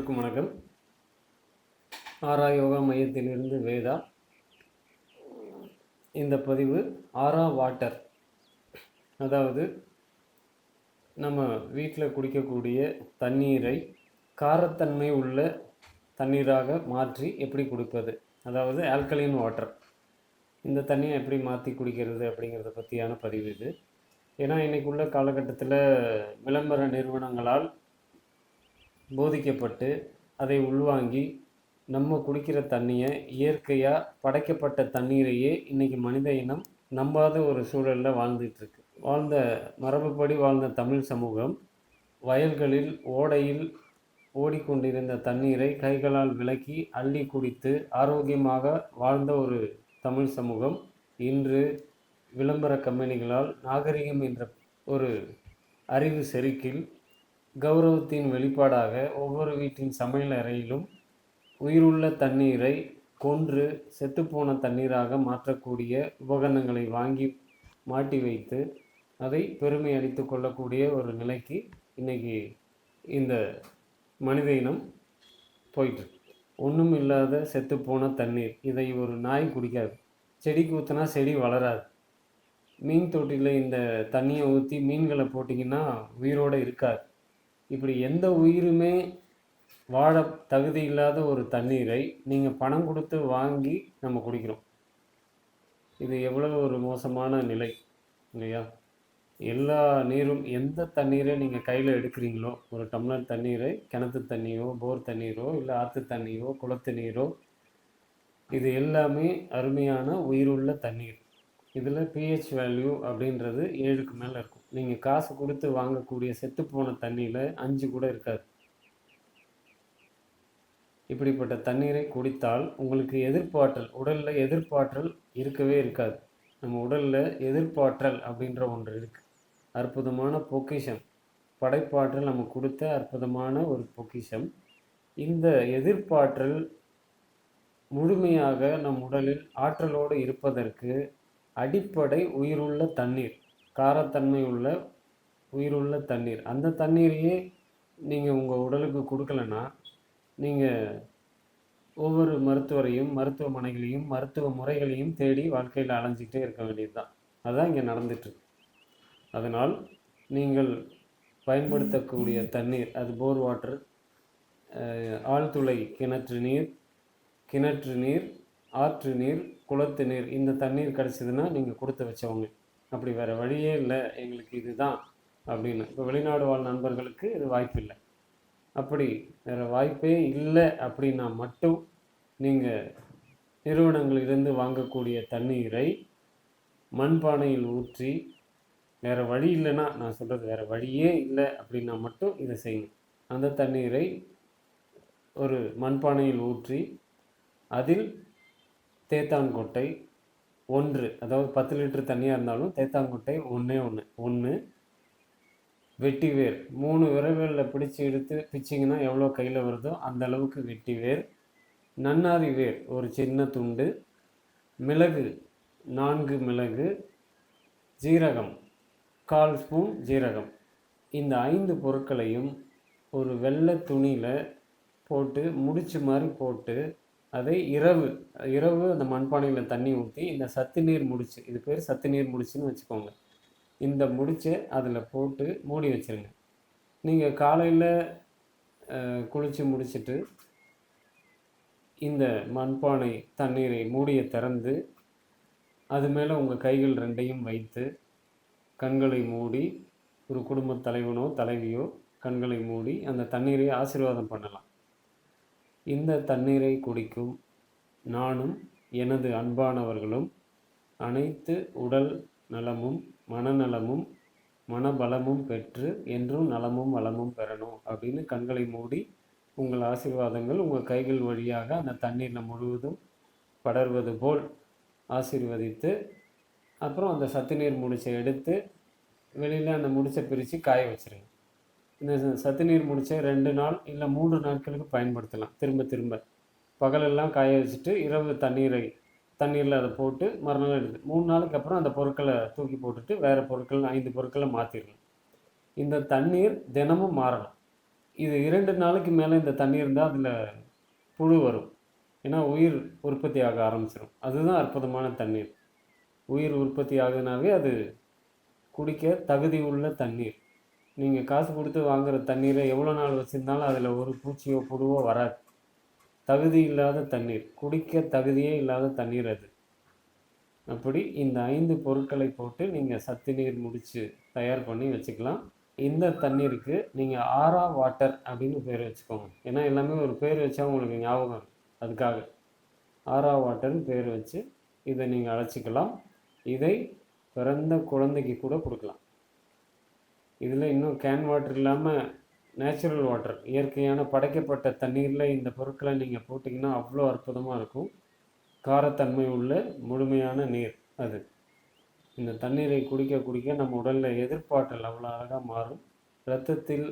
அனைவருக்கும் வணக்கம். ஆரா யோகா மையத்திலிருந்து வேதா. இந்த பதிவு ஆரா வாட்டர், அதாவது நம்ம வீட்டில் குடிக்கக்கூடிய தண்ணீரை காரத்தன்மை உள்ள தண்ணீராக மாற்றி எப்படி குடிப்பது, அதாவது ஆல்கலைன் வாட்டர், இந்த தண்ணியை எப்படி மாற்றி குடிக்கிறது அப்படிங்கிறத பற்றியான பதிவு இது. ஏன்னா இன்றைக்கு உள்ள காலகட்டத்தில் விளம்பர நிறுவனங்களால் போதிக்கப்பட்டு அதை உள்வாங்கி நம்ம குடிக்கிற தண்ணியை, இயற்கையாக படைக்கப்பட்ட தண்ணீரையே இன்றைக்கி மனித இனம் நம்பாத ஒரு சூழலில் வாழ்ந்துட்டுருக்கு. மரபுப்படி வாழ்ந்த தமிழ் சமூகம் வயல்களில் ஓடையில் ஓடிக்கொண்டிருந்த தண்ணீரை கைகளால் விலக்கி அள்ளி குடித்து ஆரோக்கியமாக வாழ்ந்த ஒரு தமிழ் சமூகம் இன்று விளம்பர கம்பெனிகளால் நாகரிகம் என்ற ஒரு அறிவு செருக்கில் கௌரவத்தின் வெளிப்பாடாக ஒவ்வொரு வீட்டின் சமையல் அறையிலும் உயிருள்ள தண்ணீரை கொன்று செத்துப்போன தண்ணீராக மாற்றக்கூடிய உபகரணங்களை வாங்கி மாட்டி வைத்து அதை பெருமை அளித்து கொள்ளக்கூடிய ஒரு நிலைக்கு இன்றைக்கி இந்த மனித இனம் போயிட்டு. ஒன்றும் இல்லாத செத்துப்போன தண்ணீர், இதை ஒரு நாய் குடிக்காது. செடிக்கு ஊற்றினா செடி வளராது. மீன் தொட்டியில் இந்த தண்ணியை ஊற்றி மீன்களை போட்டிங்கன்னா உயிரோடு இருக்காது. இப்படி எந்த உயிருமே வாழ தகுதி இல்லாத ஒரு தண்ணீரை நீங்கள் பணம் கொடுத்து வாங்கி நம்ம குடிக்கிறோம். இது எவ்வளோ ஒரு மோசமான நிலை இல்லையா? எல்லா நீரும், எந்த தண்ணீரை நீங்கள் கையில் எடுக்கிறீங்களோ, ஒரு டம்ளர் தண்ணீரை, கிணத்து தண்ணியோ, போர் தண்ணீரோ, இல்லை ஆற்று தண்ணியோ, குளத்து நீரோ, இது எல்லாமே அருமையான உயிருள்ள தண்ணீர். இதில் pH வேல்யூ அப்படின்றது 7க்கு மேலே இருக்கும். நீங்கள் காசு கொடுத்து வாங்கக்கூடிய செத்துப்போன தண்ணியில் 5 கூட இருக்காது. இப்படிப்பட்ட தண்ணீரை குடித்தால் உங்களுக்கு எதிர்ப்பாற்றல், உடலில் எதிர்ப்பாற்றல் இருக்கவே இருக்காது. நம்ம உடலில் எதிர்ப்பாற்றல் அப்படின்ற ஒன்று இருக்குது. அற்புதமான பொக்கிஷம், படைப்பாற்றல் நம்ம கொடுத்த அற்புதமான ஒரு பொக்கிஷம். இந்த எதிர்ப்பாற்றல் முழுமையாக நம் உடலில் ஆற்றலோடு இருப்பதற்கு அடிப்படை உயிருள்ள தண்ணீர், காரத்தன்மை உள்ள உயிருள்ள தண்ணீர். அந்த தண்ணீரையே நீங்கள் உங்கள் உடலுக்கு கொடுக்கலன்னா நீங்கள் ஒவ்வொரு மருத்துவரையும், மருத்துவமனைகளையும், மருத்துவ முறைகளையும் தேடி வாழ்க்கையில் அலைஞ்சிக்கிட்டே இருக்க வேண்டியது தான். அதுதான் இங்கே நடந்துட்டுருக்கு. அதனால் நீங்கள் பயன்படுத்தக்கூடிய தண்ணீர், அது போர் வாட்டர், ஆழ்துளை கிணற்று நீர், ஆற்று நீர், குளத்து நீர், இந்த தண்ணீர் கிடச்சிதுன்னா நீங்கள் கொடுத்து வச்சவங்க. அப்படி வேறு வழியே இல்லை, எங்களுக்கு இதுதான் அப்படின்னு. இப்போ வெளிநாடு வாழ் நண்பர்களுக்கு இது வாய்ப்பு இல்லை. அப்படி வேறு வாய்ப்பே இல்லை அப்படின்னா மட்டும் நீங்கள் நிறுவனங்களிலிருந்து வாங்கக்கூடிய தண்ணீரை மண்பானையில் ஊற்றி, வேறு வழி இல்லைன்னா, நான் சொல்கிறது வேறு வழியே இல்லை அப்படின்னா மட்டும் இதை செய்யணும். அந்த தண்ணீரை ஒரு மண்பானையில் ஊற்றி அதில் தேத்தாங்கொட்டை 1, அதாவது 10 லிட்டர் தண்ணியாக இருந்தாலும் தேத்தாங்கொட்டை ஒன்று, வெட்டிவேர் 3 விரல்களில் பிடிச்சி எடுத்து பிச்சிங்கன்னா எவ்வளோ கையில் வருதோ அந்த அளவுக்கு வெட்டிவேர், நன்னாரி வேர் ஒரு சின்ன துண்டு, மிளகு 4 மிளகு, ஜீரகம் 1/4 ஸ்பூன் ஜீரகம். இந்த 5 பொருட்களையும் ஒரு வெள்ளை துணியில் போட்டு முடிச்சு மாதிரி போட்டு அதை இரவு அந்த மண்பானையில் தண்ணி ஊற்றி, இந்த சத்து நீர் முடிச்சு, இது பேர் சத்து நீர் முடிச்சுன்னு வச்சுக்கோங்க, இந்த முடிச்சை அதில் போட்டு மூடி வச்சுருங்க. நீங்கள் காலையில் குளித்து முடிச்சுட்டு இந்த மண்பானை தண்ணீரை மூடியை திறந்து அது மேலே உங்கள் கைகள் 2ஐயும் வைத்து கண்களை மூடி, ஒரு குடும்பத் தலைவனோ தலைவியோ கண்களை மூடி அந்த தண்ணீரை ஆசீர்வாதம் பண்ணலாம். இந்த தண்ணீரை குடிக்கும் நானும் எனது அன்பானவர்களும் அனைத்து உடல் நலமும் மனநலமும் மனபலமும் பெற்று என்றும் நலமும் வளமும் பெறணும் அப்படின்னு கண்களை மூடி உங்கள் ஆசீர்வாதங்கள் உங்கள் கைகள் வழியாக அந்த தண்ணீரில் முழுவதும் படர்வது போல் ஆசீர்வதித்து, அப்புறம் அந்த சத்து நீர் முடிச்சை எடுத்து வெளியில் அந்த முடிச்சை பிரித்து காய வச்சுருங்க. இந்த சத்து நீர் முடிச்சை 2 நாள் இல்லை 3 நாட்களுக்கு பயன்படுத்தலாம். திரும்ப பகலெல்லாம் காய வச்சுட்டு இரவு தண்ணீரில் அதை போட்டு மறுநாள் எடுத்து 3 நாளுக்கு அப்புறம் அந்த பொருட்களை தூக்கி போட்டுட்டு வேறு பொருட்கள் 5 பொருட்களை மாற்றிடணும். இந்த தண்ணீர் தினமும் மாறணும். இது 2 நாளைக்கு மேலே இந்த தண்ணி இருந்தால் அதில் புழு வரும். ஏன்னா உயிர் உற்பத்தி ஆக ஆரம்பிச்சிடும். அதுதான் அற்புதமான தண்ணீர். உயிர் உற்பத்தி ஆகுதுனாவே அது குடிக்க தகுதி உள்ள தண்ணீர். நீங்கள் காசு கொடுத்து வாங்குகிற தண்ணீரை எவ்வளோ நாள் வச்சுருந்தாலும் அதில் ஒரு பூச்சியோ புழுவோ வராது. தகுதி இல்லாத தண்ணீர், குடிக்க தகுதியே இல்லாத தண்ணீர் அது. அப்படி இந்த 5 பொருட்களை போட்டு நீங்கள் சத்து நீர் முடித்து தயார் பண்ணி வச்சுக்கலாம். இந்த தண்ணீருக்கு நீங்கள் ஆரா வாட்டர் அப்படின்னு பேர் வச்சுக்கோங்க. ஏன்னா எல்லாமே ஒரு பேர் வச்சா உங்களுக்கு ஞாபகம் இருக்கும். அதுக்காக ஆரா வாட்டர்னு பேர் வச்சு இதை நீங்கள் அழைச்சிக்கலாம். இதை பிறந்த குழந்தைக்கு கூட கொடுக்கலாம். இதில் இன்னும் கேன் வாட்டர் இல்லாமல் நேச்சுரல் வாட்டர், இயற்கையான படைக்கப்பட்ட தண்ணீரில் இந்த பொருட்களை நீங்கள் போட்டிங்கன்னா அவ்வளோ அற்புதமாக இருக்கும். காரத்தன்மை உள்ள முழுமையான நீர் அது. இந்த தண்ணீரை குடிக்க குடிக்க நம்ம உடலில் எதிர்ப்பாற்றல் அவ்வளோ அழகாக மாறும். இரத்தத்தில்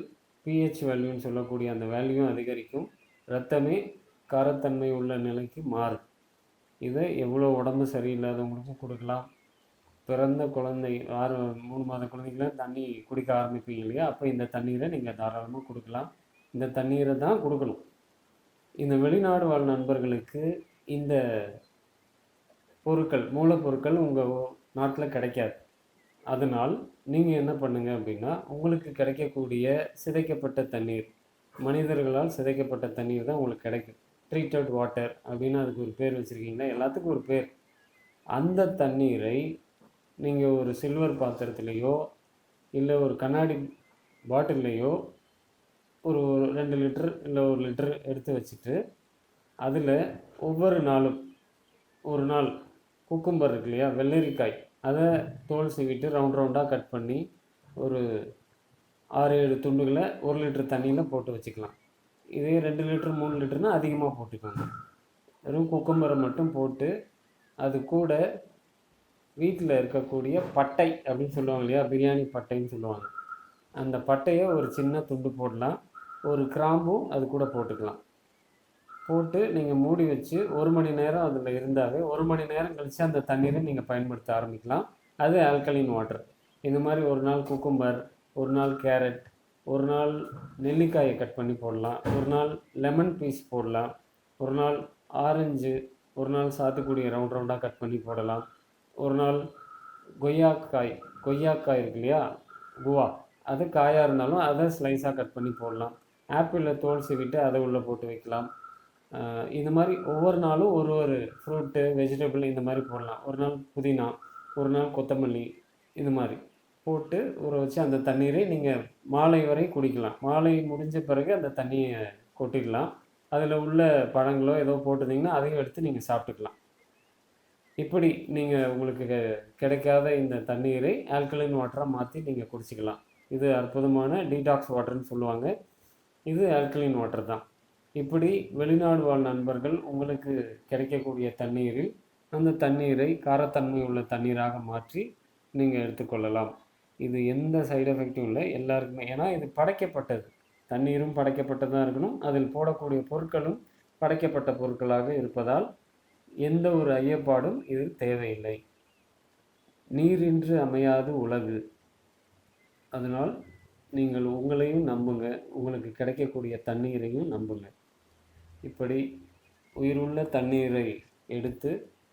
பிஹெச் வேல்யூன்னு சொல்லக்கூடிய அந்த வேல்யூ அதிகரிக்கும். இரத்தமே காரத்தன்மை உள்ள நிலைக்கு மாறும். இதை எவ்வளோ உடம்பு சரியில்லாதவங்களுக்கும் கொடுக்கலாம். பிறந்த குழந்தை 3 மாத குழந்தைக்கெலாம் தண்ணி குடிக்க ஆரம்பிப்பீங்க இல்லையா, அப்போ இந்த தண்ணீரை நீங்கள் தாராளமாக கொடுக்கலாம். இந்த தண்ணீரை தான் கொடுக்கணும். இந்த வெளிநாடு வாழ் நண்பர்களுக்கு இந்த பொருட்கள், மூலப்பொருட்கள் உங்கள் நாட்டில் கிடைக்காது. அதனால் நீங்கள் என்ன பண்ணுங்கள் அப்படின்னா, உங்களுக்கு கிடைக்கக்கூடிய சிதைக்கப்பட்ட தண்ணீர், மனிதர்களால் சிதைக்கப்பட்ட தண்ணீர் தான் உங்களுக்கு கிடைக்கும். ட்ரீட்டட் வாட்டர் அப்படின்னு அதுக்கு ஒரு பேர் வச்சுருக்கீங்களா, எல்லாத்துக்கும் ஒரு பேர். அந்த தண்ணீரை நீங்கள் ஒரு சில்வர் பாத்திரத்துலேயோ இல்லை ஒரு கண்ணாடி பாட்டில்லையோ ஒரு 2 லிட்டர் இல்லை 1 லிட்டர் எடுத்து வச்சுட்டு, அதில் ஒவ்வொரு நாளும் ஒரு நாள் குக்கும்பர் இருக்கு இல்லையா, வெள்ளரிக்காய், அதை தோல் சீவிட்டு ரவுண்டாக கட் பண்ணி ஒரு 6-7 துண்டுகளை 1 லிட்டர் தண்ணியில் போட்டு வச்சுக்கலாம். இதே 2 லிட்டர் 3 லிட்டர்னால் அதிகமாக போட்டுக்கோங்க. வெறும் குக்கும்பரை மட்டும் போட்டு அது கூட வீட்டில் இருக்கக்கூடிய பட்டை அப்படின்னு சொல்லுவாங்க இல்லையா, பிரியாணி பட்டைன்னு சொல்லுவாங்க, அந்த பட்டையை ஒரு சின்ன துண்டு போடலாம். ஒரு கிராம்பும் அது கூட போட்டுக்கலாம். போட்டு நீங்கள் மூடி வச்சு 1 மணி நேரம் அதில் இருந்தாவே 1 மணி நேரம் கழித்து அந்த தண்ணீரை நீங்கள் பயன்படுத்த ஆரம்பிக்கலாம். அது ஆல்கலைன் வாட்டர். இந்த மாதிரி ஒரு நாள் குக்கும்பர், ஒரு நாள் கேரட், ஒரு நாள் நெல்லிக்காயை கட் பண்ணி போடலாம், ஒரு நாள் லெமன் பீஸ் போடலாம், ஒரு நாள் ஆரஞ்சு, ஒரு நாள் சாத்துக்குடி ரவுண்டாக கட் பண்ணி போடலாம், ஒரு நாள் கொய்யாக்காய் இருக்கு இல்லையா, குவா, அது காயாக இருந்தாலும் அதை ஸ்லைஸாக கட் பண்ணி போடலாம். ஆப்பிளில் தோல் சீவிட்டு அதை உள்ளே போட்டு வைக்கலாம். இந்த மாதிரி ஒவ்வொரு நாளும் ஒரு ஒரு ஃப்ரூட்டு, வெஜிடபிள் இந்த மாதிரி போடலாம். ஒரு நாள் புதினா, ஒரு நாள் கொத்தமல்லி, இந்த மாதிரி போட்டு ஊற வச்சு அந்த தண்ணீரை நீங்கள் மாலை வரை குடிக்கலாம். மாலை முடிஞ்ச பிறகு அந்த தண்ணியை கொட்டிடலாம். அதில் உள்ள பழங்களோ ஏதோ போட்டிருந்தீங்கன்னா அதையும் எடுத்து நீங்கள் சாப்பிட்டுக்கலாம். இப்படி நீங்கள் உங்களுக்கு கிடைக்காத இந்த தண்ணீரை ஆல்கலைன் வாட்டராக மாற்றி நீங்கள் குடிச்சிக்கலாம். இது அற்புதமான டீடாக்ஸ் வாட்டர்னு சொல்லுவாங்க. இது ஆல்கலைன் வாட்டர் தான். இப்படி வெளிநாடு வாழ் நண்பர்கள் உங்களுக்கு கிடைக்கக்கூடிய தண்ணீரில் அந்த தண்ணீரை காரத்தன்மை உள்ள தண்ணீராக மாற்றி நீங்கள் எடுத்துக்கொள்ளலாம். இது எந்த சைடு எஃபெக்டும் இல்லை எல்லாருக்குமே. ஏன்னா இது படைக்கப்பட்டது, தண்ணீரும் படைக்கப்பட்டதாக இருக்கணும், அதில் போடக்கூடிய பொருட்களும் படைக்கப்பட்ட பொருட்களாக இருப்பதால் எந்த ஒரு ஐயப்பாடும் இதில் தேவையில்லை. நீரின்றி அமையாது உலகு. அதனால் நீங்கள் உங்களையும் நம்புங்க, உங்களுக்கு கிடைக்கக்கூடிய தண்ணீரையும் நம்புங்க. இப்படி உயிருள்ள தண்ணீரை எடுத்து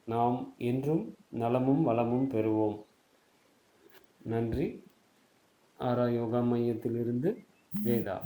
நாம் என்றும் நலமும் வளமும் பெறுவோம். நன்றி. ஆரா யோகா மையத்திலிருந்து வேதா.